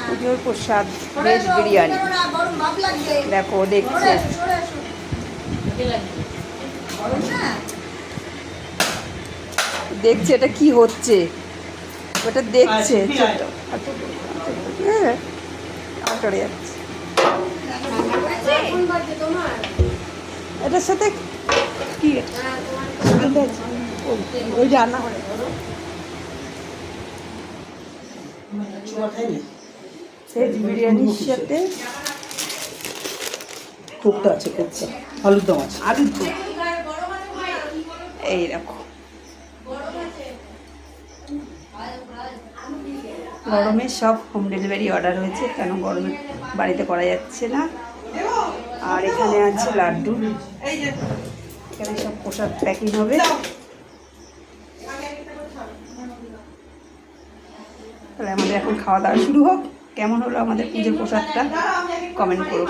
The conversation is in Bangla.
পুজোর প্রসাদ ভেজ বিরিয়ানি দেখো দেখছে দেখছে এটা কি হচ্ছে ওটা দেখছে হ্যাঁ আটড়ে যাচ্ছে এটার সাথে কি ওই রান্না হয় ভেজ বিরিয়ানির সাথে কোপ্তা আছে, কোপ্তা আলুর দম আছে, আলুর দম। এই দেখো গরমে সব হোম ডেলিভারি অর্ডার হয়েছে, কেন গরমে বাড়িতে করা যাচ্ছে না। আর এখানে আছে লাড্ডু, এখানে সব প্রসাদ প্যাকিং হবে। তাহলে আমাদের এখন খাওয়া দাওয়া শুরু হোক। কেমন হলো আমাদের পুজোর প্রসাদটা কমেন্ট করো।